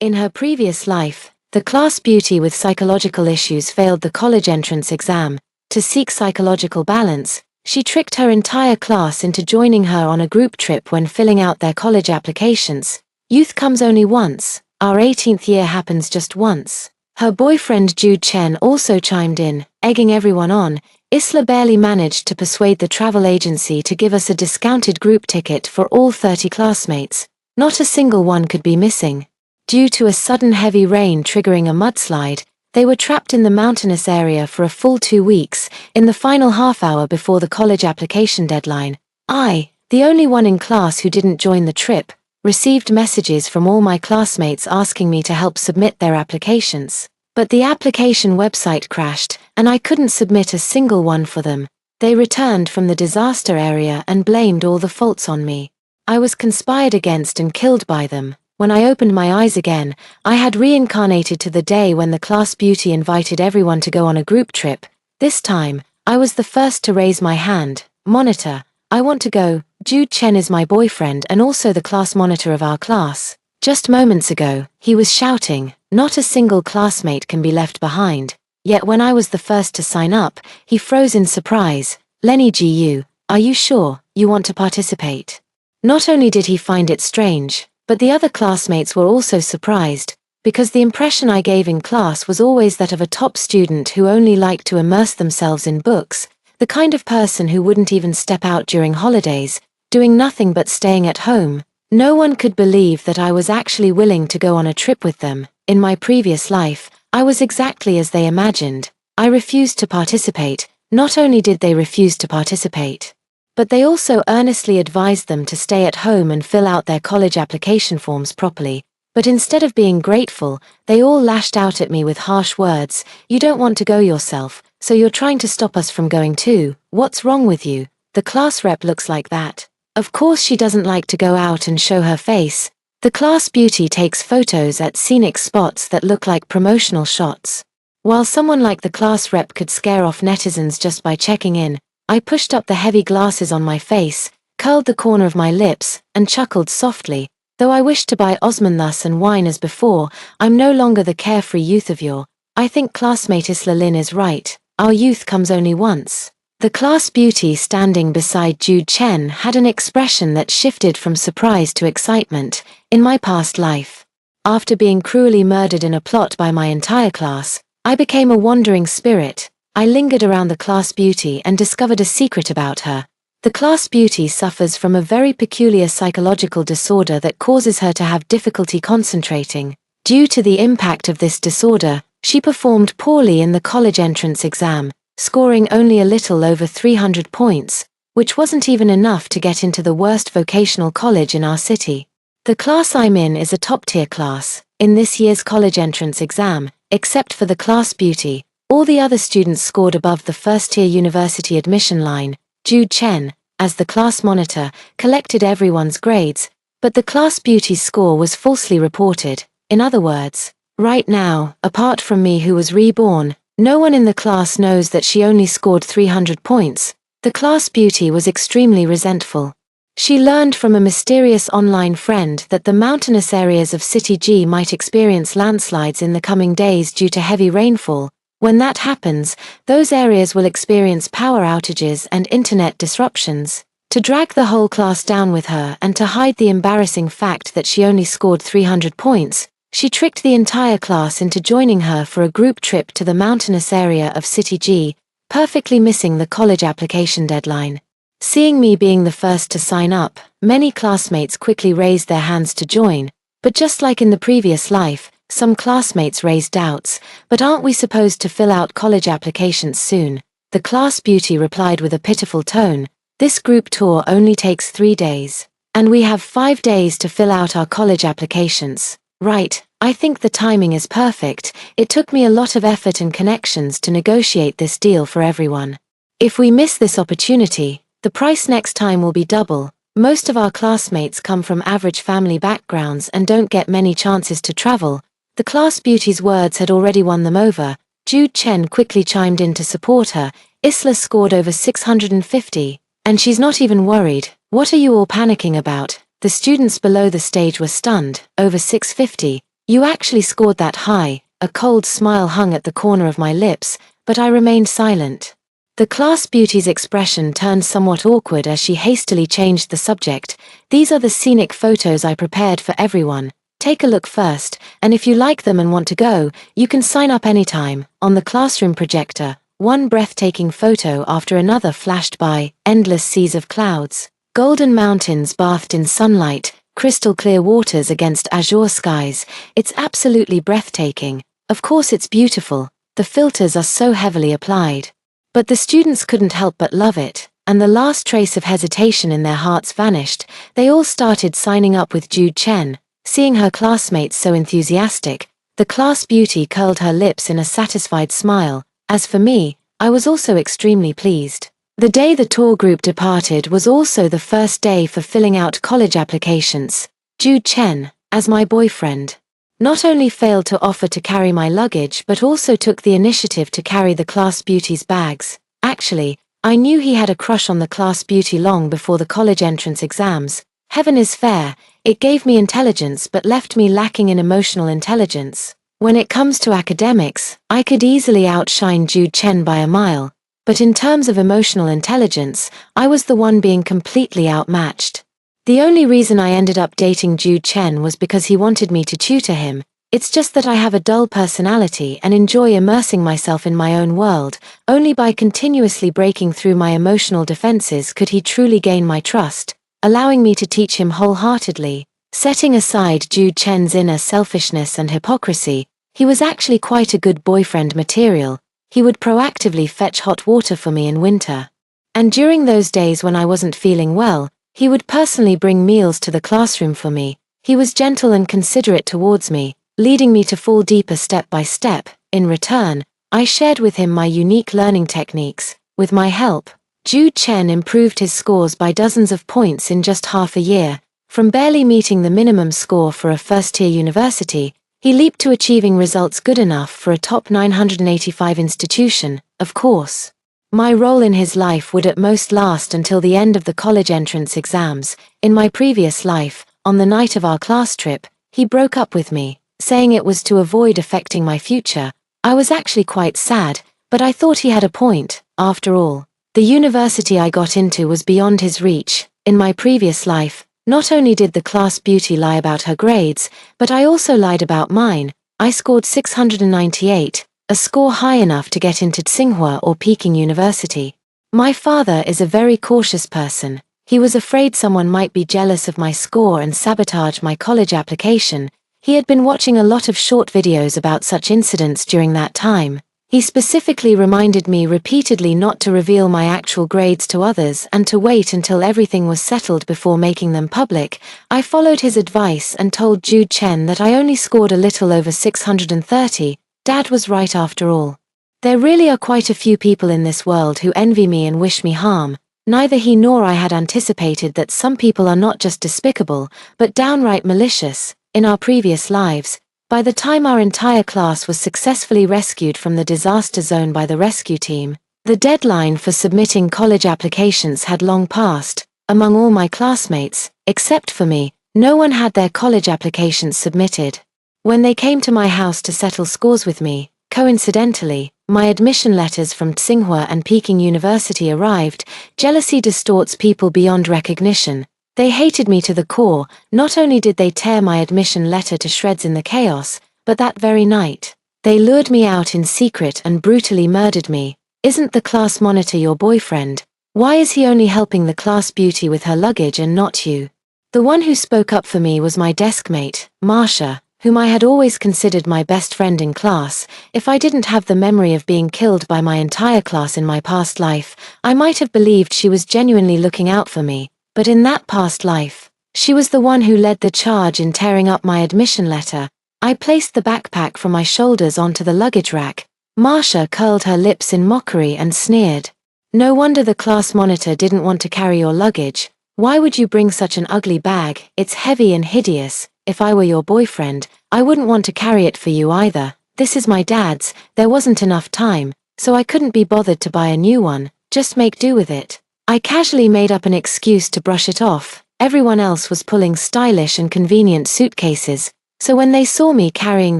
In her previous life, the class beauty with psychological issues failed the college entrance exam. To seek psychological balance, she tricked her entire class into joining her on a group trip when filling out their college applications. Youth comes only once. Our 18th year happens just once. Her boyfriend Jude Chen also chimed in, egging everyone on. Isla barely managed to persuade the travel agency to give us a discounted group ticket for all 30 classmates. Not a single one could be missing. Due to a sudden heavy rain triggering a mudslide, they were trapped in the mountainous area for a full 2 weeks, in the final half hour before the college application deadline. I, the only one in class who didn't join the trip, received messages from all my classmates asking me to help submit their applications. But the application website crashed, and I couldn't submit a single one for them. They returned from the disaster area and blamed all the faults on me. I was conspired against and killed by them. When I opened my eyes again, I had reincarnated to the day when the class beauty invited everyone to go on a group trip. This time, I was the first to raise my hand. Monitor, I want to go. Jude Chen is my boyfriend and also the class monitor of our class. Just moments ago, he was shouting, "Not a single classmate can be left behind." Yet when I was the first to sign up, he froze in surprise. "Lenny GU, are you sure you want to participate?" Not only did he find it strange, but the other classmates were also surprised, because the impression I gave in class was always that of a top student who only liked to immerse themselves in books, the kind of person who wouldn't even step out during holidays, doing nothing but staying at home. No one could believe that I was actually willing to go on a trip with them. In my previous life, I was exactly as they imagined. I refused to participate. Not only did they refuse to participate, but they also earnestly advised them to stay at home and fill out their college application forms properly. But instead of being grateful, they all lashed out at me with harsh words. "You don't want to go yourself, so you're trying to stop us from going too. What's wrong with you? The class rep looks like that. Of course she doesn't like to go out and show her face." The class beauty takes photos at scenic spots that look like promotional shots. While someone like the class rep could scare off netizens just by checking in, I pushed up the heavy glasses on my face, curled the corner of my lips, and chuckled softly. "Though I wish to buy Osman thus and wine as before, I'm no longer the carefree youth of yore. I think classmate Isla Lin is right. Our youth comes only once." The class beauty standing beside Jude Chen had an expression that shifted from surprise to excitement. In my past life, after being cruelly murdered in a plot by my entire class, I became a wandering spirit. I lingered around the class beauty and discovered a secret about her. The class beauty suffers from a very peculiar psychological disorder that causes her to have difficulty concentrating. Due to the impact of this disorder, she performed poorly in the college entrance exam, scoring only a little over 300 points, which wasn't even enough to get into the worst vocational college in our city. The class I'm in is a top-tier class. In this year's college entrance exam, except for the class beauty, all the other students scored above the first-tier university admission line. Jude Chen, as the class monitor, collected everyone's grades, but the class beauty's score was falsely reported. In other words, right now, apart from me who was reborn, no one in the class knows that she only scored 300 points. The class beauty was extremely resentful. She learned from a mysterious online friend that the mountainous areas of City G might experience landslides in the coming days due to heavy rainfall. When that happens, those areas will experience power outages and internet disruptions. To drag the whole class down with her and to hide the embarrassing fact that she only scored 300 points, she tricked the entire class into joining her for a group trip to the mountainous area of City G, perfectly missing the college application deadline. Seeing me being the first to sign up, many classmates quickly raised their hands to join, but just like in the previous life, some classmates raised doubts. "But aren't we supposed to fill out college applications soon?" The class beauty replied with a pitiful tone, "This group tour only takes 3 days. And we have 5 days to fill out our college applications." Right, I think the timing is perfect. It took me a lot of effort and connections to negotiate this deal for everyone. If we miss this opportunity, the price next time will be double. Most of our classmates come from average family backgrounds and don't get many chances to travel. The class beauty's words had already won them over. Jude Chen quickly chimed in to support her. "Isla scored over 650, and she's not even worried. What are you all panicking about?" The students below the stage were stunned. "Over 650? You actually scored that high." A cold smile hung at the corner of my lips, but I remained silent. The class beauty's expression turned somewhat awkward as she hastily changed the subject. "These are the scenic photos I prepared for everyone. Take a look first, and if you like them and want to go, you can sign up anytime." On the classroom projector, one breathtaking photo after another flashed by, endless seas of clouds, golden mountains bathed in sunlight, crystal clear waters against azure skies. It's absolutely breathtaking. Of course it's beautiful. The filters are so heavily applied. But the students couldn't help but love it, and the last trace of hesitation in their hearts vanished. They all started signing up with Jude Chen. Seeing her classmates so enthusiastic, the class beauty curled her lips in a satisfied smile. As for me, I was also extremely pleased. The day the tour group departed was also the first day for filling out college applications. Jude Chen, as my boyfriend, not only failed to offer to carry my luggage but also took the initiative to carry the class beauty's bags. Actually, I knew he had a crush on the class beauty long before the college entrance exams. Heaven is fair. It gave me intelligence but left me lacking in emotional intelligence. When it comes to academics, I could easily outshine Jude Chen by a mile. But in terms of emotional intelligence, I was the one being completely outmatched. The only reason I ended up dating Jude Chen was because he wanted me to tutor him. It's just that I have a dull personality and enjoy immersing myself in my own world. Only by continuously breaking through my emotional defenses could he truly gain my trust, allowing me to teach him wholeheartedly. Setting aside Jude Chen's inner selfishness and hypocrisy, he was actually quite a good boyfriend material. He would proactively fetch hot water for me in winter. And during those days when I wasn't feeling well, he would personally bring meals to the classroom for me. He was gentle and considerate towards me, leading me to fall deeper step by step. In return, I shared with him my unique learning techniques. With my help, Jude Chen improved his scores by dozens of points in just half a year. From barely meeting the minimum score for a first-tier university, he leaped to achieving results good enough for a top 985 institution. Of course, my role in his life would at most last until the end of the college entrance exams. In my previous life, on the night of our class trip, he broke up with me, saying it was to avoid affecting my future. I was actually quite sad, but I thought he had a point. After all, the university I got into was beyond his reach. In my previous life, not only did the class beauty lie about her grades, but I also lied about mine. I scored 698, a score high enough to get into Tsinghua or Peking University. My father is a very cautious person. He was afraid someone might be jealous of my score and sabotage my college application. He had been watching a lot of short videos about such incidents during that time. He specifically reminded me repeatedly not to reveal my actual grades to others and to wait until everything was settled before making them public. I followed his advice and told Jude Chen that I only scored a little over 630. Dad was right after all. There really are quite a few people in this world who envy me and wish me harm. Neither he nor I had anticipated that some people are not just despicable, but downright malicious. In our previous lives, by the time our entire class was successfully rescued from the disaster zone by the rescue team, the deadline for submitting college applications had long passed. Among all my classmates, except for me, no one had their college applications submitted. When they came to my house to settle scores with me, coincidentally, my admission letters from Tsinghua and Peking University arrived. Jealousy distorts people beyond recognition. They hated me to the core. Not only did they tear my admission letter to shreds in the chaos, but that very night, they lured me out in secret and brutally murdered me. Isn't the class monitor your boyfriend? Why is he only helping the class beauty with her luggage and not you? The one who spoke up for me was my desk mate, Marcia, whom I had always considered my best friend in class. If I didn't have the memory of being killed by my entire class in my past life, I might have believed she was genuinely looking out for me. But in that past life, she was the one who led the charge in tearing up my admission letter. I placed the backpack from my shoulders onto the luggage rack. Marcia curled her lips in mockery and sneered. No wonder the class monitor didn't want to carry your luggage. Why would you bring such an ugly bag? It's heavy and hideous. If I were your boyfriend, I wouldn't want to carry it for you either. This is my dad's. There wasn't enough time, so I couldn't be bothered to buy a new one. Just make do with it. I casually made up an excuse to brush it off. Everyone else was pulling stylish and convenient suitcases. So when they saw me carrying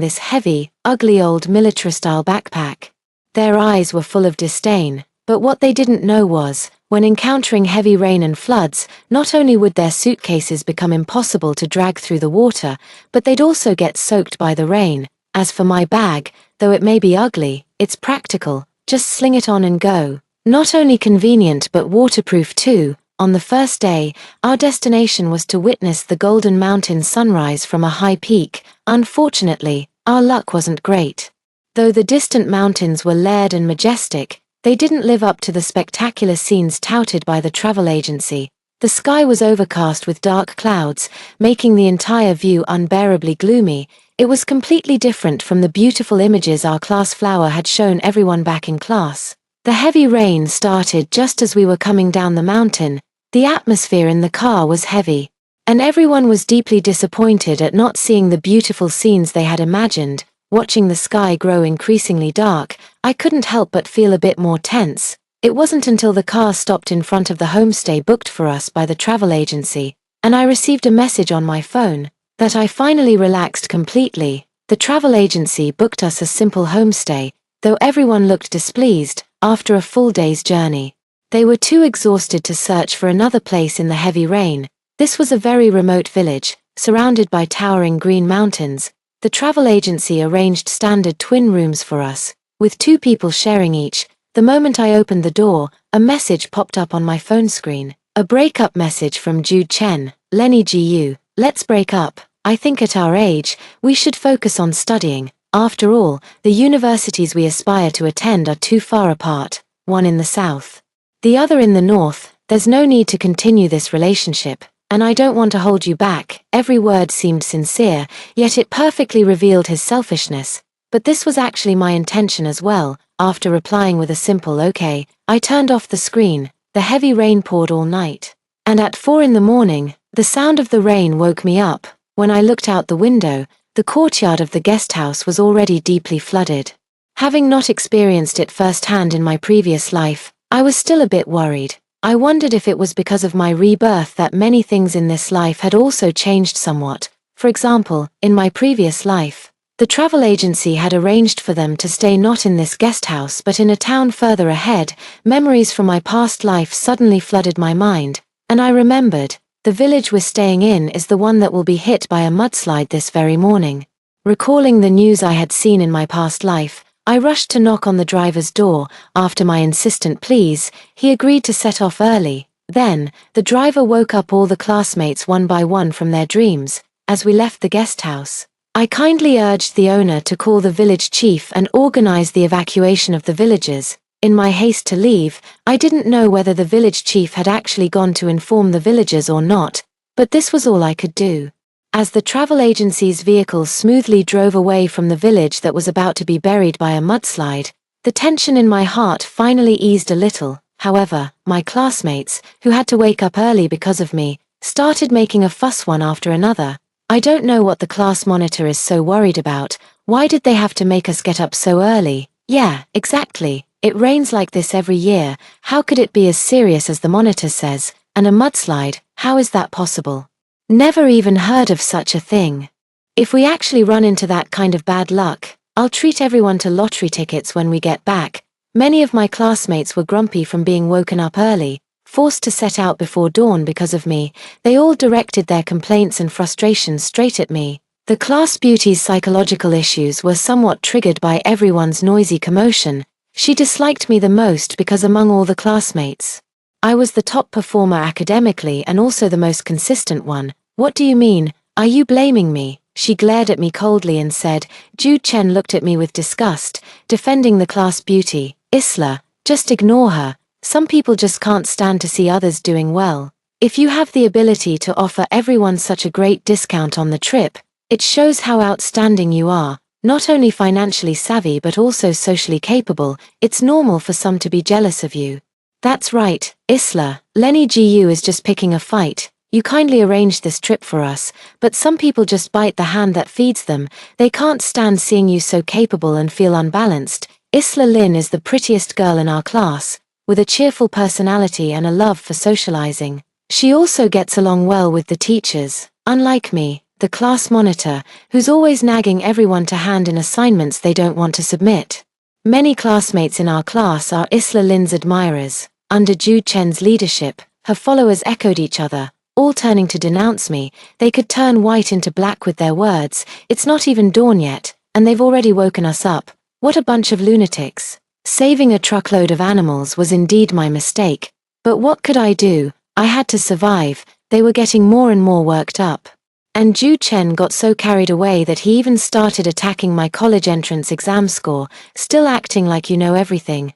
this heavy, ugly old military-style backpack, their eyes were full of disdain. But what they didn't know was, when encountering heavy rain and floods, not only would their suitcases become impossible to drag through the water, but they'd also get soaked by the rain. As for my bag, though it may be ugly, it's practical. Just sling it on and go. Not only convenient but waterproof too. On the first day, our destination was to witness the Golden Mountain sunrise from a high peak. Unfortunately, our luck wasn't great. Though the distant mountains were layered and majestic, they didn't live up to the spectacular scenes touted by the travel agency. The sky was overcast with dark clouds, making the entire view unbearably gloomy. It was completely different from the beautiful images our class flower had shown everyone back in class. The heavy rain started just as we were coming down the mountain. The atmosphere in the car was heavy, and everyone was deeply disappointed at not seeing the beautiful scenes they had imagined. Watching the sky grow increasingly dark, I couldn't help but feel a bit more tense. It wasn't until the car stopped in front of the homestay booked for us by the travel agency, and I received a message on my phone, that I finally relaxed completely. The travel agency booked us a simple homestay, though everyone looked displeased. After a full day's journey, they were too exhausted to search for another place in the heavy rain. This was a very remote village, surrounded by towering green mountains. The travel agency arranged standard twin rooms for us, with 2 people sharing each. The moment I opened the door, a message popped up on my phone screen. A breakup message from Jude Chen. Lenny Gu, let's break up. I think at our age, we should focus on studying. After all, the universities we aspire to attend are too far apart, one in the south, the other in the north. There's no need to continue this relationship, and I don't want to hold you back. Every word seemed sincere, yet it perfectly revealed his selfishness. But this was actually my intention as well. After replying with a simple okay, I turned off the screen. The heavy rain poured all night, and at 4 in the morning, the sound of the rain woke me up. When I looked out the window, the courtyard of the guest house was already deeply flooded. Having not experienced it firsthand in my previous life, I was still a bit worried. I wondered if it was because of my rebirth that many things in this life had also changed somewhat. For example, in my previous life, the travel agency had arranged for them to stay not in this guest house but in a town further ahead. Memories from my past life suddenly flooded my mind, and I remembered, the village we're staying in is the one that will be hit by a mudslide this very morning. Recalling the news I had seen in my past life, I rushed to knock on the driver's door. After my insistent pleas, he agreed to set off early. Then, the driver woke up all the classmates one by one from their dreams. As we left the guest house, I kindly urged the owner to call the village chief and organize the evacuation of the villagers. In my haste to leave, I didn't know whether the village chief had actually gone to inform the villagers or not, but this was all I could do. As the travel agency's vehicle smoothly drove away from the village that was about to be buried by a mudslide, the tension in my heart finally eased a little. However, my classmates, who had to wake up early because of me, started making a fuss one after another. I don't know what the class monitor is so worried about. Why did they have to make us get up so early? Yeah, exactly. It rains like this every year. How could it be as serious as the monitor says? And a mudslide, how is that possible? Never even heard of such a thing. If we actually run into that kind of bad luck, I'll treat everyone to lottery tickets when we get back. Many of my classmates were grumpy from being woken up early, forced to set out before dawn because of me. They all directed their complaints and frustrations straight at me. The class beauty's psychological issues were somewhat triggered by everyone's noisy commotion. She disliked me the most because among all the classmates, I was the top performer academically and also the most consistent one. What do you mean? Are you blaming me? She glared at me coldly and said. Jude Chen looked at me with disgust, defending the class beauty. Isla, just ignore her. Some people just can't stand to see others doing well. If you have the ability to offer everyone such a great discount on the trip, it shows how outstanding you are. Not only financially savvy but also socially capable. It's normal for some to be jealous of you. That's right, Isla. Lenny Gu is just picking a fight. You kindly arranged this trip for us, but some people just bite the hand that feeds them. They can't stand seeing you so capable and feel unbalanced. Isla Lin is the prettiest girl in our class, with a cheerful personality and a love for socializing. She also gets along well with the teachers. Unlike me, the class monitor, who's always nagging everyone to hand in assignments they don't want to submit. Many classmates in our class are Isla Lin's admirers. Under Jude Chen's leadership, her followers echoed each other, all turning to denounce me. They could turn white into black with their words. It's not even dawn yet, and they've already woken us up. What a bunch of lunatics. Saving a truckload of animals was indeed my mistake. But what could I do? I had to survive. They were getting more and more worked up. And Jude Chen got so carried away that he even started attacking my college entrance exam score, still acting like you know everything.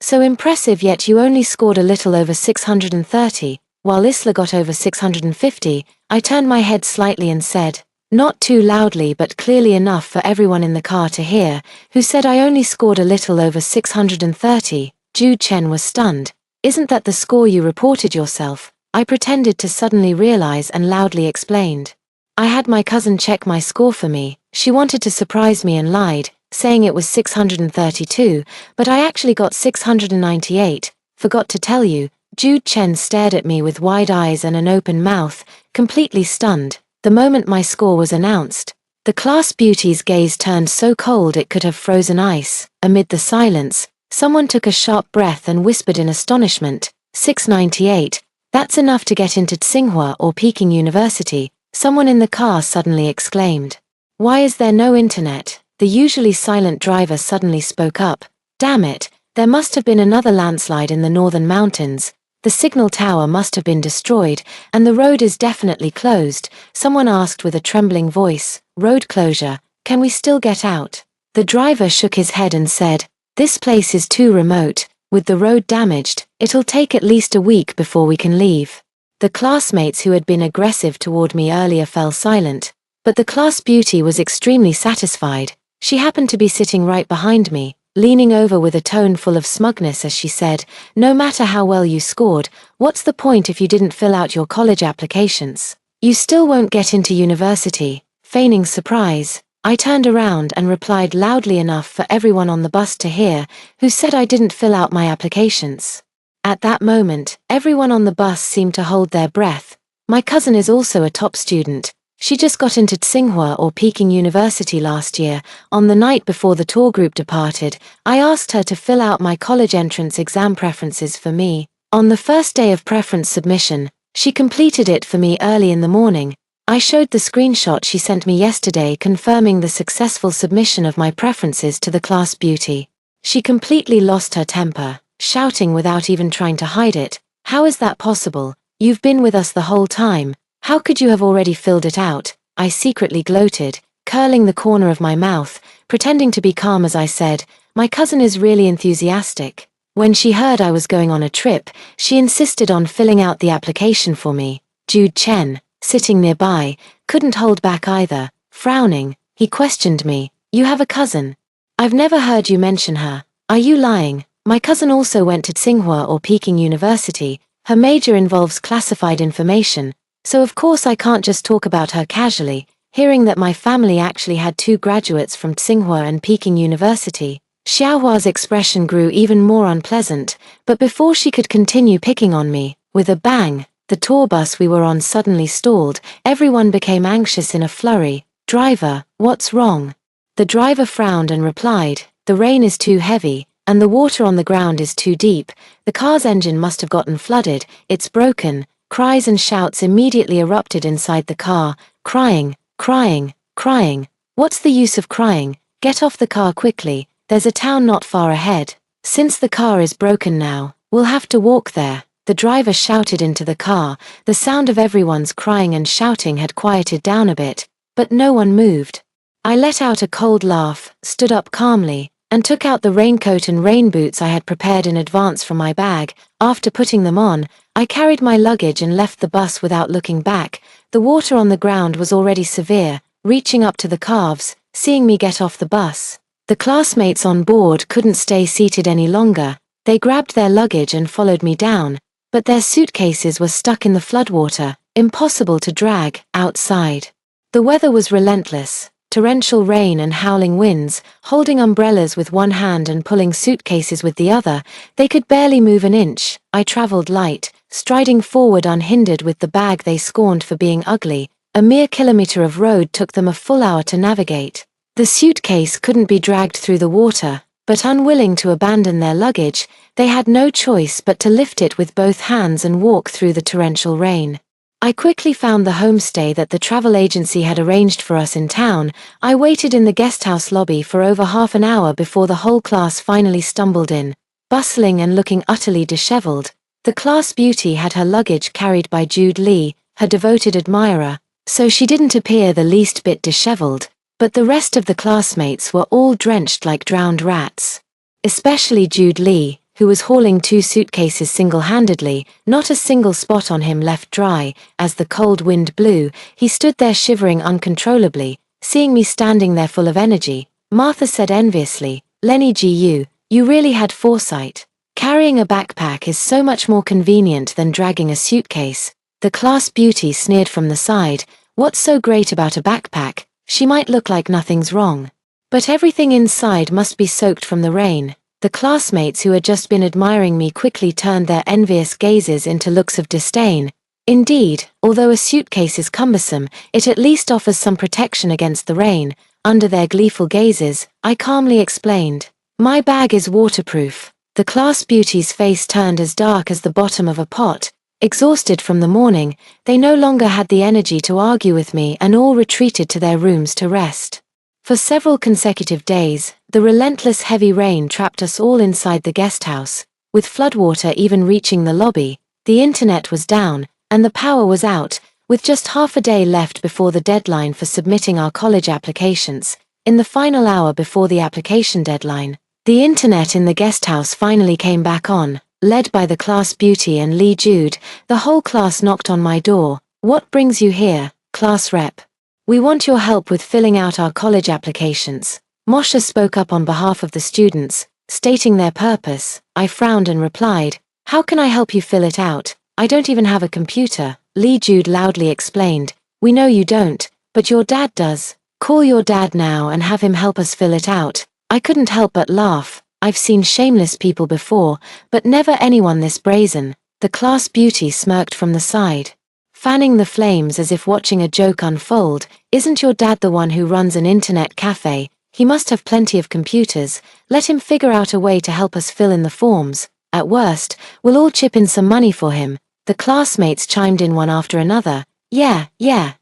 So impressive, yet you only scored a little over 630, while Isla got over 650. I turned my head slightly and said, not too loudly but clearly enough for everyone in the car to hear, who said I only scored a little over 630. Jude Chen was stunned. Isn't that the score you reported yourself? I pretended to suddenly realize and loudly explained. I had my cousin check my score for me. She wanted to surprise me and lied, saying it was 632, but I actually got 698. Forgot to tell you. Jude Chen stared at me with wide eyes and an open mouth, completely stunned. The moment my score was announced, the class beauty's gaze turned so cold it could have frozen ice. Amid the silence, someone took a sharp breath and whispered in astonishment, 698, that's enough to get into Tsinghua or Peking University. Someone in the car suddenly exclaimed. Why is there no internet? The usually silent driver suddenly spoke up. Damn it, there must have been another landslide in the northern mountains. The signal tower must have been destroyed, and the road is definitely closed. Someone asked with a trembling voice, road closure, can we still get out? The driver shook his head and said, this place is too remote, with the road damaged, it'll take at least a week before we can leave. The classmates who had been aggressive toward me earlier fell silent, but the class beauty was extremely satisfied. She happened to be sitting right behind me, leaning over with a tone full of smugness as she said, no matter how well you scored, what's the point if you didn't fill out your college applications? You still won't get into university. Feigning surprise, I turned around and replied loudly enough for everyone on the bus to hear, who said I didn't fill out my applications. At that moment, everyone on the bus seemed to hold their breath. My cousin is also a top student. She just got into Tsinghua or Peking University last year. On the night before the tour group departed, I asked her to fill out my college entrance exam preferences for me. On the first day of preference submission, she completed it for me early in the morning. I showed the screenshot she sent me yesterday confirming the successful submission of my preferences to the class beauty. She completely lost her temper, shouting without even trying to hide it. How is that possible? You've been with us the whole time. How could you have already filled it out? I secretly gloated, curling the corner of my mouth, pretending to be calm as I said, my cousin is really enthusiastic. When she heard I was going on a trip, she insisted on filling out the application for me. Jude Chen, sitting nearby, couldn't hold back either. Frowning, he questioned me, you have a cousin? I've never heard you mention her. Are you lying? My cousin also went to Tsinghua or Peking University. Her major involves classified information. So of course I can't just talk about her casually. Hearing that my family actually had 2 graduates from Tsinghua and Peking University, Xiaohua's expression grew even more unpleasant, but before she could continue picking on me, with a bang, the tour bus we were on suddenly stalled. Everyone became anxious in a flurry. Driver, what's wrong? The driver frowned and replied, the rain is too heavy, and the water on the ground is too deep. The car's engine must have gotten flooded, it's broken. Cries and shouts immediately erupted inside the car. Crying, crying, crying. What's the use of crying? Get off the car quickly, there's a town not far ahead. Since the car is broken now, we'll have to walk there. The driver shouted into the car. The sound of everyone's crying and shouting had quieted down a bit, but no one moved. I let out a cold laugh, stood up calmly, and took out the raincoat and rain boots I had prepared in advance from my bag. After putting them on, I carried my luggage and left the bus without looking back. The water on the ground was already severe, reaching up to the calves. Seeing me get off the bus, the classmates on board couldn't stay seated any longer. They grabbed their luggage and followed me down, but their suitcases were stuck in the floodwater, impossible to drag outside. The weather was relentless. Torrential rain and howling winds. Holding umbrellas with one hand and pulling suitcases with the other, they could barely move an inch. I traveled light, striding forward unhindered with the bag they scorned for being ugly. A mere kilometer of road took them a full hour to navigate. The suitcase couldn't be dragged through the water, but unwilling to abandon their luggage, they had no choice but to lift it with both hands and walk through the torrential rain. I quickly found the homestay that the travel agency had arranged for us in town. I waited in the guesthouse lobby for over half an hour before the whole class finally stumbled in, bustling and looking utterly disheveled. The class beauty had her luggage carried by Jude Lee, her devoted admirer, so she didn't appear the least bit disheveled, but the rest of the classmates were all drenched like drowned rats. Especially Jude Lee, who was hauling 2 suitcases single-handedly, not a single spot on him left dry. As the cold wind blew, he stood there shivering uncontrollably. Seeing me standing there full of energy, Martha said enviously, "Lenny Gu, you really had foresight. Carrying a backpack is so much more convenient than dragging a suitcase." The class beauty sneered from the side, "What's so great about a backpack? She might look like nothing's wrong. But everything inside must be soaked from the rain." The classmates who had just been admiring me quickly turned their envious gazes into looks of disdain. Indeed, although a suitcase is cumbersome, it at least offers some protection against the rain. Under their gleeful gazes, I calmly explained, "My bag is waterproof." The class beauty's face turned as dark as the bottom of a pot. Exhausted from the morning, they no longer had the energy to argue with me and all retreated to their rooms to rest. For several consecutive days, the relentless heavy rain trapped us all inside the guest house, with floodwater even reaching the lobby. The internet was down, and the power was out, with just half a day left before the deadline for submitting our college applications. In the final hour before the application deadline, the internet in the guest house finally came back on. Led by the class beauty and Lee Jude, the whole class knocked on my door. "What brings you here, class rep? We want your help with filling out our college applications." Moshe spoke up on behalf of the students, stating their purpose. I frowned and replied, "How can I help you fill it out? I don't even have a computer." Lee Jude loudly explained, "We know you don't, but your dad does. Call your dad now and have him help us fill it out." I couldn't help but laugh. I've seen shameless people before, but never anyone this brazen. The class beauty smirked from the side, fanning the flames as if watching a joke unfold. "Isn't your dad the one who runs an internet cafe? He must have plenty of computers. Let him figure out a way to help us fill in the forms. At worst, we'll all chip in some money for him." The classmates chimed in one after another. Yeah,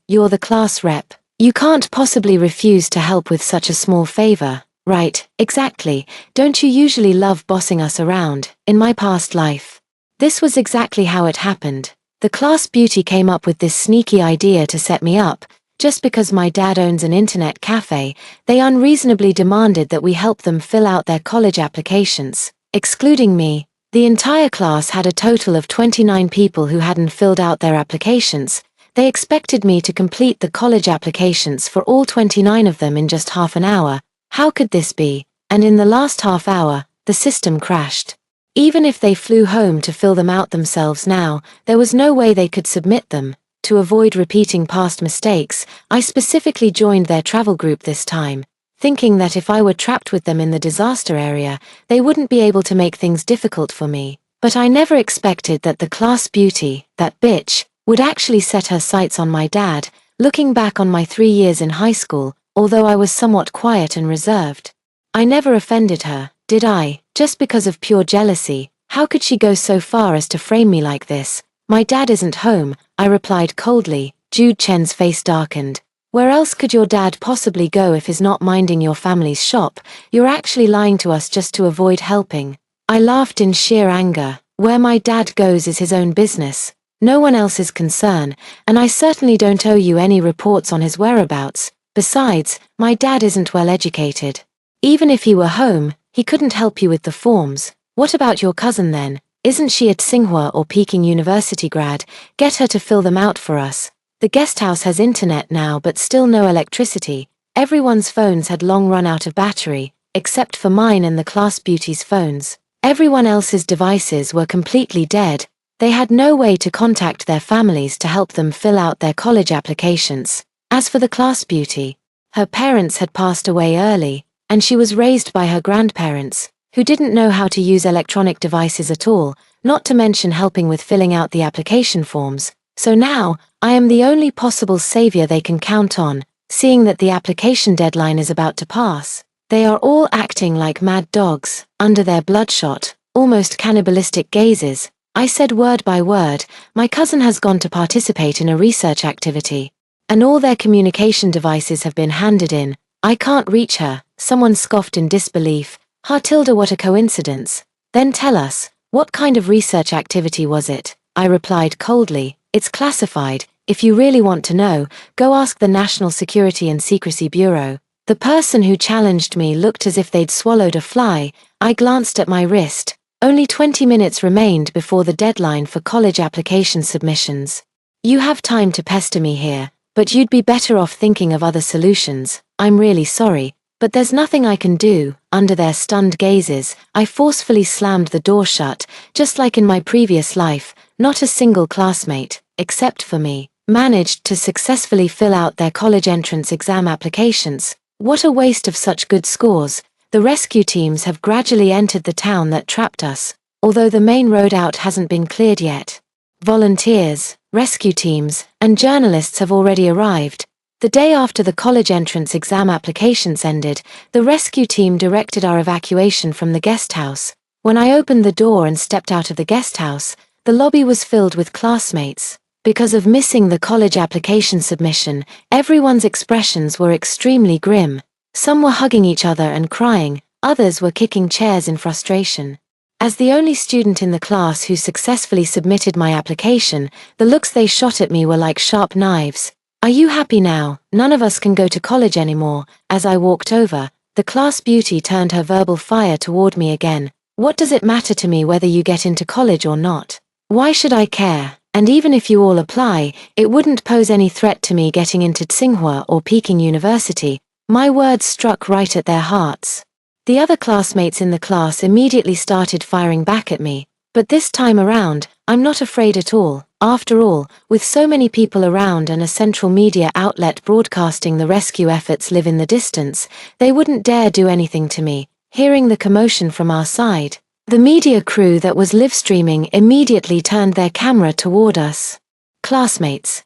you're the class rep. You can't possibly refuse to help with such a small favor." "Right, exactly. Don't you usually love bossing us around? In my past life." This was exactly how it happened. The class beauty came up with this sneaky idea to set me up. Just because my dad owns an internet cafe, they unreasonably demanded that we help them fill out their college applications. Excluding me, the entire class had a total of 29 people who hadn't filled out their applications. They expected me to complete the college applications for all 29 of them in just half an hour. How could this be? And in the last half hour, the system crashed. Even if they flew home to fill them out themselves now, there was no way they could submit them. To avoid repeating past mistakes, I specifically joined their travel group this time, thinking that if I were trapped with them in the disaster area, they wouldn't be able to make things difficult for me. But I never expected that the class beauty, that bitch, would actually set her sights on my dad. Looking back on my 3 years in high school, although I was somewhat quiet and reserved, I never offended her, did I? Just because of pure jealousy. How could she go so far as to frame me like this? "My dad isn't home," I replied coldly. Jude Chen's face darkened. "Where else could your dad possibly go if he's not minding your family's shop? You're actually lying to us just to avoid helping." I laughed in sheer anger. Where my dad goes is his own business. No one else's concern, and I certainly don't owe you any reports on his whereabouts. Besides, my dad isn't well educated. Even if he were home, he couldn't help you with the forms. What about your cousin then? Isn't she at Tsinghua or Peking University grad? Get her to fill them out for us. The guest house has internet now but still no electricity. Everyone's phones had long run out of battery, except for mine and the class beauty's phones. Everyone else's devices were completely dead. They had no way to contact their families to help them fill out their college applications. As for the class beauty, her parents had passed away early, and she was raised by her grandparents, who didn't know how to use electronic devices at all, not to mention helping with filling out the application forms, So now, I am the only possible savior they can count on, seeing that the application deadline is about to pass. They are all acting like mad dogs, under their bloodshot, almost cannibalistic gazes. I said word by word, my cousin has gone to participate in a research activity. And all their communication devices have been handed in. I can't reach her. Someone scoffed in disbelief. Tilda, what a coincidence. Then tell us, what kind of research activity was it? I replied coldly, it's classified. If you really want to know, go ask the National Security and Secrecy Bureau. The person who challenged me looked as if they'd swallowed a fly. I glanced at my wrist. Only 20 minutes remained before the deadline for college application submissions. You have time to pester me here, but you'd be better off thinking of other solutions. I'm really sorry, but there's nothing I can do. Under their stunned gazes, I forcefully slammed the door shut. Just like in my previous life, not a single classmate, except for me, managed to successfully fill out their college entrance exam applications. What a waste of such good scores. The rescue teams have gradually entered the town that trapped us, although the main road out hasn't been cleared yet. Volunteers, rescue teams, and journalists have already arrived. The day after the college entrance exam applications ended, the rescue team directed our evacuation from the guest house. When I opened the door and stepped out of the guest house, the lobby was filled with classmates. Because of missing the college application submission, everyone's expressions were extremely grim. Some were hugging each other and crying, others were kicking chairs in frustration. As the only student in the class who successfully submitted my application, the looks they shot at me were like sharp knives. Are you happy now? None of us can go to college anymore. As I walked over, the class beauty turned her verbal fire toward me again. What does it matter to me whether you get into college or not? Why should I care? And even if you all apply, it wouldn't pose any threat to me getting into Tsinghua or Peking University. My words struck right at their hearts. The other classmates in the class immediately started firing back at me. But this time around, I'm not afraid at all. After all, with so many people around and a central media outlet broadcasting the rescue efforts live in the distance, they wouldn't dare do anything to me. Hearing the commotion from our side, the media crew that was live streaming immediately turned their camera toward us. Classmates,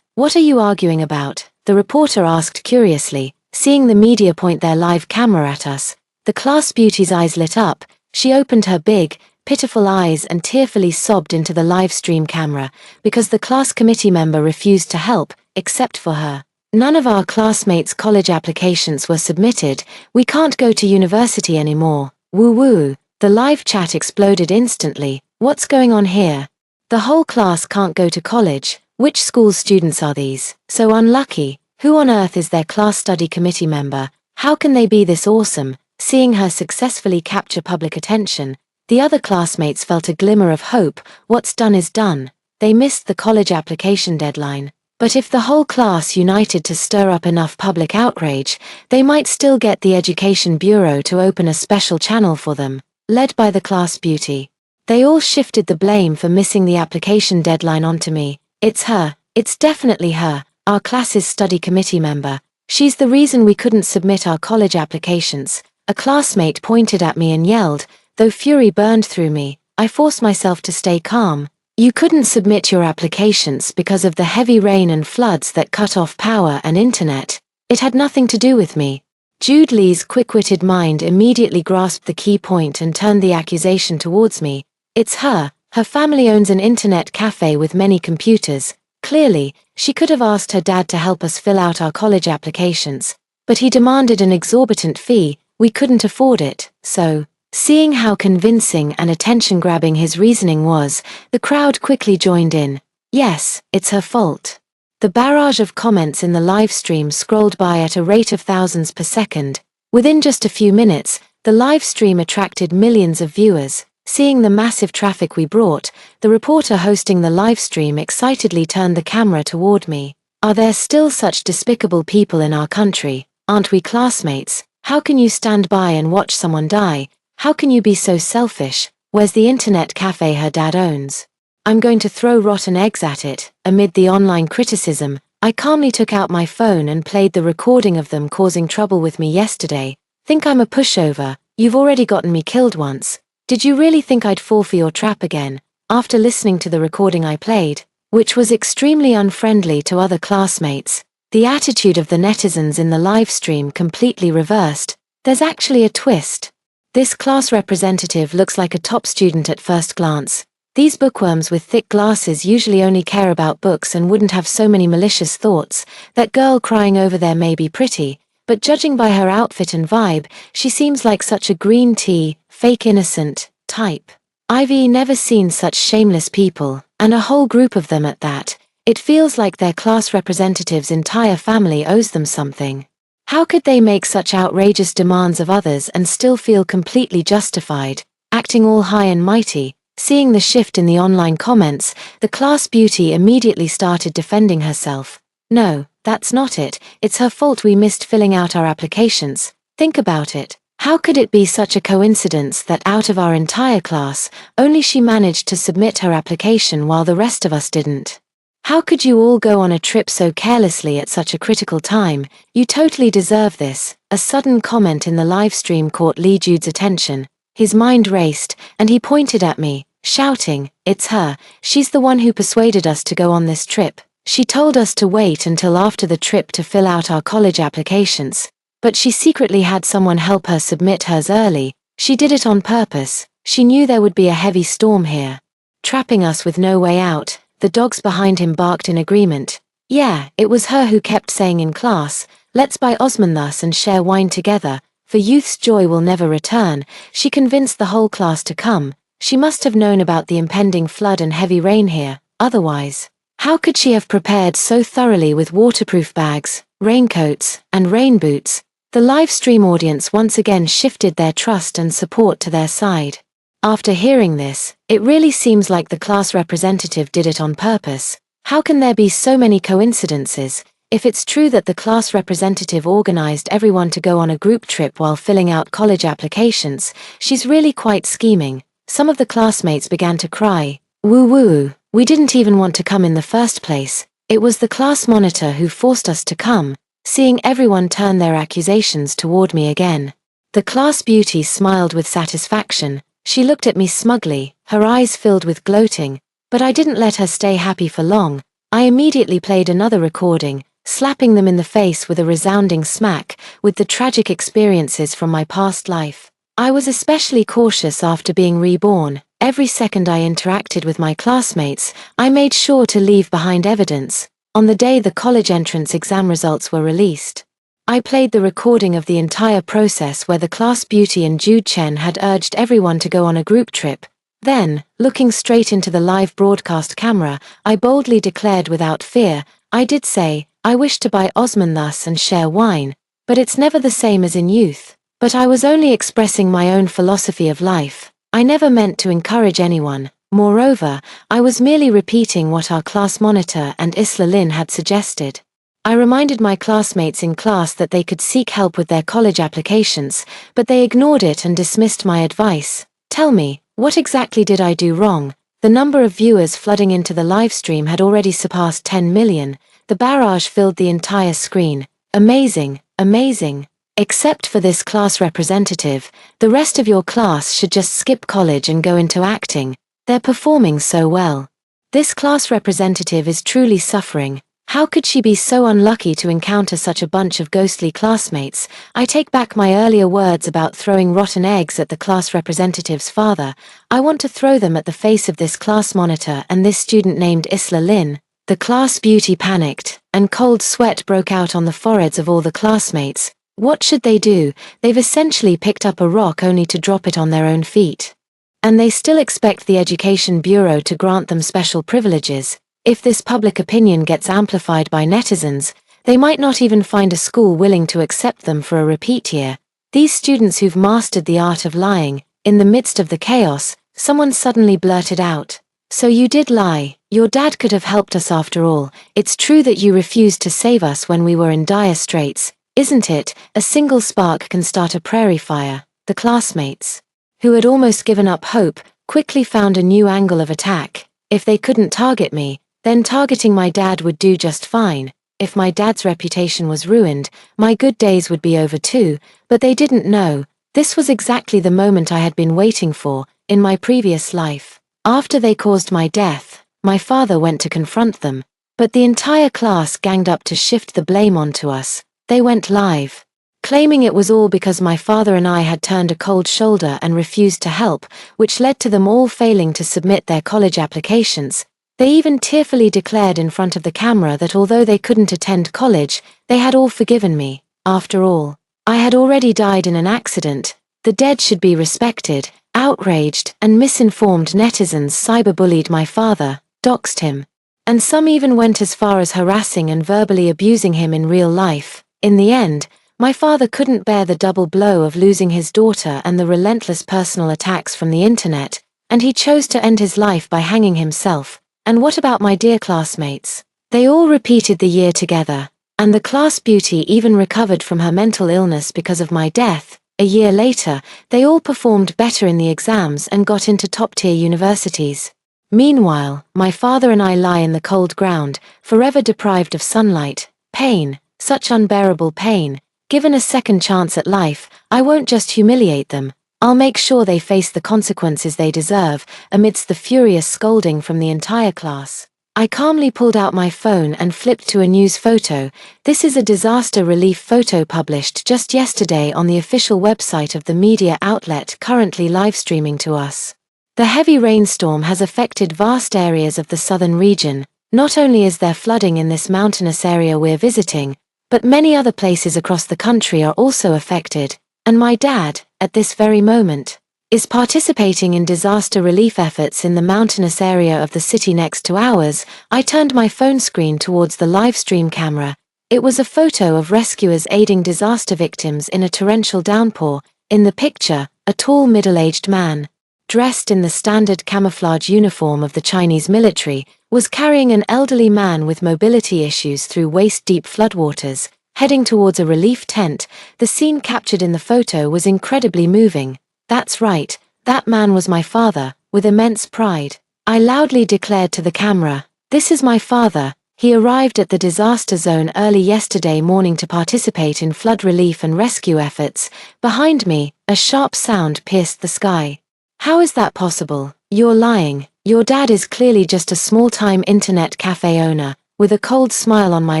what are you arguing about? The reporter asked curiously, seeing the media point their live camera at us. The class beauty's eyes lit up. She opened her big, pitiful eyes and tearfully sobbed into the live stream camera, because the class committee member refused to help, except for her. None of our classmates' college applications were submitted. We can't go to university anymore. Woo-woo. The live chat exploded instantly. What's going on here? The whole class can't go to college. Which school's students are these? So unlucky. Who on earth is their class study committee member? How can they be this awesome? Seeing her successfully capture public attention, the other classmates felt a glimmer of hope. What's done is done. They missed the college application deadline. But if the whole class united to stir up enough public outrage, they might still get the Education Bureau to open a special channel for them, led by the class beauty. They all shifted the blame for missing the application deadline onto me. It's her. It's definitely her, our class's study committee member. She's the reason we couldn't submit our college applications. A classmate pointed at me and yelled. Though fury burned through me, I forced myself to stay calm. You couldn't submit your applications because of the heavy rain and floods that cut off power and internet. It had nothing to do with me. Jude Lee's quick-witted mind immediately grasped the key point and turned the accusation towards me. It's her. Her family owns an internet cafe with many computers. Clearly, she could have asked her dad to help us fill out our college applications. But he demanded an exorbitant fee. We couldn't afford it, so... Seeing how convincing and attention-grabbing his reasoning was, the crowd quickly joined in. Yes, it's her fault. The barrage of comments in the live stream scrolled by at a rate of thousands per second. Within just a few minutes, the live stream attracted millions of viewers. Seeing the massive traffic we brought, the reporter hosting the live stream excitedly turned the camera toward me. Are there still such despicable people in our country? Aren't we classmates? How can you stand by and watch someone die? How can you be so selfish? Where's the internet cafe her dad owns? I'm going to throw rotten eggs at it. Amid the online criticism, I calmly took out my phone and played the recording of them causing trouble with me yesterday. Think I'm a pushover? You've already gotten me killed once. Did you really think I'd fall for your trap again? After listening to the recording I played, which was extremely unfriendly to other classmates. The attitude of the netizens in the live stream completely reversed. There's actually a twist. This class representative looks like a top student at first glance. These bookworms with thick glasses usually only care about books and wouldn't have so many malicious thoughts. That girl crying over there may be pretty, but judging by her outfit and vibe, she seems like such a green tea, fake innocent type. I've never seen such shameless people, and a whole group of them at that. It feels like their class representative's entire family owes them something. How could they make such outrageous demands of others and still feel completely justified, acting all high and mighty? Seeing the shift in the online comments, the class beauty immediately started defending herself. No, that's not it. It's her fault we missed filling out our applications. Think about it. How could it be such a coincidence that out of our entire class, only she managed to submit her application while the rest of us didn't? How could you all go on a trip so carelessly at such a critical time? You totally deserve this. A sudden comment in the live stream caught Lee Jude's attention. His mind raced, and he pointed at me, shouting, "It's her. She's the one who persuaded us to go on this trip. She told us to wait until after the trip to fill out our college applications. But she secretly had someone help her submit hers early. She did it on purpose. She knew there would be a heavy storm here, trapping us with no way out." The dogs behind him barked in agreement. Yeah, it was her who kept saying in class, "Let's buy Osman thus and share wine together, for youth's joy will never return." She convinced the whole class to come. She must have known about the impending flood and heavy rain here. Otherwise, how could she have prepared so thoroughly with waterproof bags, raincoats, and rain boots? The live stream audience once again shifted their trust and support to their side. After hearing this, it really seems like the class representative did it on purpose. How can there be so many coincidences? If it's true that the class representative organized everyone to go on a group trip while filling out college applications, she's really quite scheming. Some of the classmates began to cry. Woo-woo, we didn't even want to come in the first place. It was the class monitor who forced us to come. Seeing everyone turn their accusations toward me again, the class beauty smiled with satisfaction. She looked at me smugly, her eyes filled with gloating, but I didn't let her stay happy for long. I immediately played another recording, slapping them in the face with a resounding smack, with the tragic experiences from my past life. I was especially cautious after being reborn. Every second I interacted with my classmates, I made sure to leave behind evidence. On the day the college entrance exam results were released, I played the recording of the entire process where the class beauty and Jude Chen had urged everyone to go on a group trip. Then, looking straight into the live broadcast camera, I boldly declared without fear, I did say, I wish to buy Osman thus and share wine, but it's never the same as in youth. But I was only expressing my own philosophy of life. I never meant to encourage anyone. Moreover, I was merely repeating what our class monitor and Isla Lin had suggested. I reminded my classmates in class that they could seek help with their college applications, but they ignored it and dismissed my advice. Tell me, what exactly did I do wrong? The number of viewers flooding into the live stream had already surpassed 10 million. The barrage filled the entire screen. Amazing, amazing. Except for this class representative, the rest of your class should just skip college and go into acting. They're performing so well. This class representative is truly suffering. How could she be so unlucky to encounter such a bunch of ghostly classmates? I take back my earlier words about throwing rotten eggs at the class representative's father. I want to throw them at the face of this class monitor and this student named Isla Lin. The class beauty panicked, and cold sweat broke out on the foreheads of all the classmates. What should they do? They've essentially picked up a rock only to drop it on their own feet. And they still expect the Education Bureau to grant them special privileges. If this public opinion gets amplified by netizens, they might not even find a school willing to accept them for a repeat year. These students who've mastered the art of lying, in the midst of the chaos, someone suddenly blurted out, "So you did lie. Your dad could have helped us after all. It's true that you refused to save us when we were in dire straits, isn't it? A single spark can start a prairie fire." The classmates, who had almost given up hope, quickly found a new angle of attack. If they couldn't target me, then targeting my dad would do just fine. If my dad's reputation was ruined, my good days would be over too, but they didn't know. This was exactly the moment I had been waiting for, in my previous life. After they caused my death, my father went to confront them. But the entire class ganged up to shift the blame onto us. They went live, claiming it was all because my father and I had turned a cold shoulder and refused to help, which led to them all failing to submit their college applications. They even tearfully declared in front of the camera that although they couldn't attend college, they had all forgiven me. After all, I had already died in an accident. The dead should be respected. Outraged and misinformed netizens cyberbullied my father, doxed him, and some even went as far as harassing and verbally abusing him in real life. In the end, my father couldn't bear the double blow of losing his daughter and the relentless personal attacks from the internet, and he chose to end his life by hanging himself. And what about my dear classmates? They all repeated the year together, and the class beauty even recovered from her mental illness because of my death. A year later, they all performed better in the exams and got into top-tier universities. Meanwhile, my father and I lie in the cold ground, forever deprived of sunlight, pain, such unbearable pain. Given a second chance at life, I won't just humiliate them. I'll make sure they face the consequences they deserve, amidst the furious scolding from the entire class. I calmly pulled out my phone and flipped to a news photo. This is a disaster relief photo published just yesterday on the official website of the media outlet currently live streaming to us. The heavy rainstorm has affected vast areas of the southern region. Not only is there flooding in this mountainous area we're visiting, but many other places across the country are also affected. And my dad, at this very moment, is participating in disaster relief efforts in the mountainous area of the city next to ours. I turned my phone screen towards the live stream camera. It was a photo of rescuers aiding disaster victims in a torrential downpour. In the picture, a tall middle-aged man, dressed in the standard camouflage uniform of the Chinese military, was carrying an elderly man with mobility issues through waist-deep floodwaters, heading towards a relief tent. The scene captured in the photo was incredibly moving. That's right, that man was my father. With immense pride, I loudly declared to the camera, "This is my father. He arrived at the disaster zone early yesterday morning to participate in flood relief and rescue efforts." Behind me, a sharp sound pierced the sky. "How is that possible? You're lying. Your dad is clearly just a small-time internet cafe owner." With a cold smile on my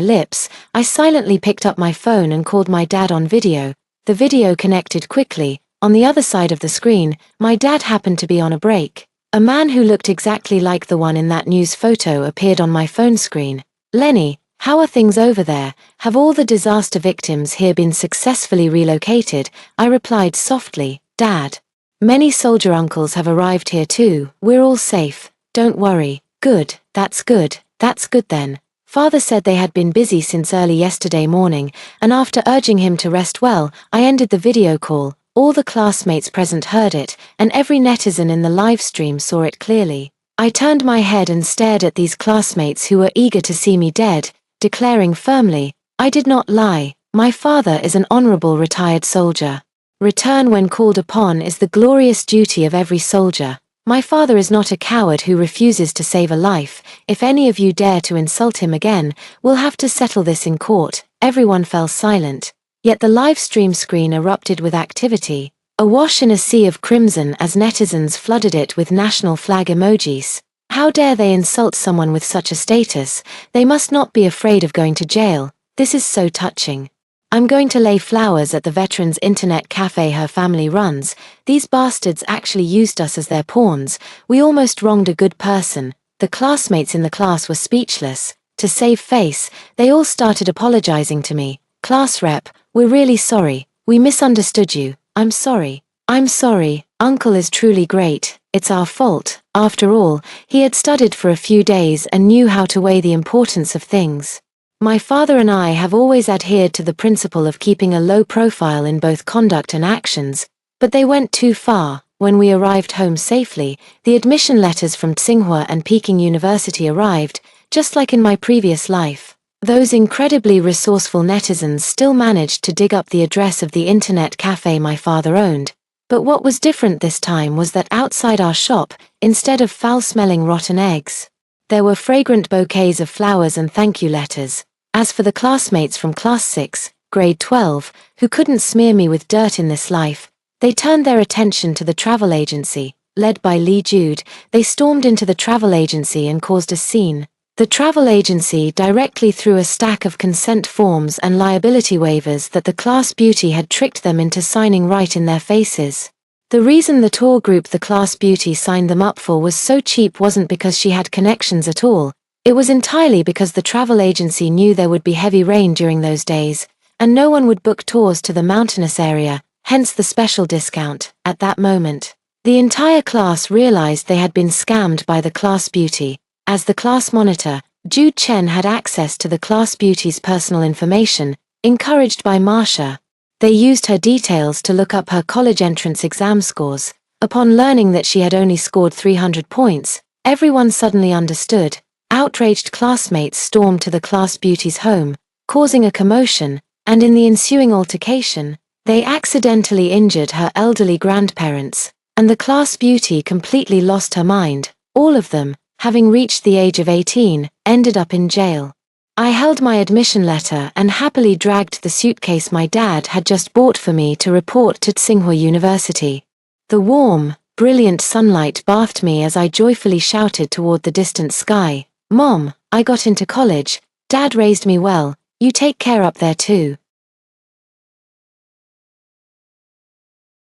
lips, I silently picked up my phone and called my dad on video. The video connected quickly. On the other side of the screen, my dad happened to be on a break. A man who looked exactly like the one in that news photo appeared on my phone screen. "Lenny, how are things over there? Have all the disaster victims here been successfully relocated?" I replied softly, "Dad, many soldier uncles have arrived here too. We're all safe. Don't worry." "Good, that's good. That's good then." Father said they had been busy since early yesterday morning, and after urging him to rest well, I ended the video call. All the classmates present heard it, and every netizen in the live stream saw it clearly. I turned my head and stared at these classmates who were eager to see me dead, declaring firmly, "I did not lie. My father is an honorable retired soldier. Return when called upon is the glorious duty of every soldier. My father is not a coward who refuses to save a life. If any of you dare to insult him again, we'll have to settle this in court." Everyone fell silent. Yet the live stream screen erupted with activity, awash in a sea of crimson as netizens flooded it with national flag emojis. How dare they insult someone with such a status? They must not be afraid of going to jail. This is so touching. I'm going to lay flowers at the veterans' internet cafe her family runs. These bastards actually used us as their pawns. We almost wronged a good person. The classmates in the class were speechless. To save face, they all started apologizing to me. "Class rep, we're really sorry. We misunderstood you. I'm sorry. I'm sorry. Uncle is truly great. It's our fault." After all, he had studied for a few days and knew how to weigh the importance of things. My father and I have always adhered to the principle of keeping a low profile in both conduct and actions, but they went too far. When we arrived home safely, the admission letters from Tsinghua and Peking University arrived, just like in my previous life. Those incredibly resourceful netizens still managed to dig up the address of the internet cafe my father owned. But what was different this time was that outside our shop, instead of foul-smelling rotten eggs, there were fragrant bouquets of flowers and thank you letters. As for the classmates from Class 6, Grade 12, who couldn't smear me with dirt in this life, they turned their attention to the travel agency. led by Lee Jude, they stormed into the travel agency and caused a scene. The travel agency directly threw a stack of consent forms and liability waivers that the class beauty had tricked them into signing right in their faces. The reason the tour group the class beauty signed them up for was so cheap wasn't because she had connections at all. It was entirely because the travel agency knew there would be heavy rain during those days, and no one would book tours to the mountainous area, hence the special discount. At that moment, the entire class realized they had been scammed by the class beauty. As the class monitor, Jude Chen had access to the class beauty's personal information, encouraged by Marcia. They used her details to look up her college entrance exam scores. Upon learning that she had only scored 300 points, everyone suddenly understood. Outraged classmates stormed to the class beauty's home, causing a commotion, and in the ensuing altercation, they accidentally injured her elderly grandparents, and the class beauty completely lost her mind. All of them, having reached the age of 18, ended up in jail. I held my admission letter and happily dragged the suitcase my dad had just bought for me to report to Tsinghua University. The warm, brilliant sunlight bathed me as I joyfully shouted toward the distant sky, "Mom, I got into college, Dad raised me well, you take care up there too."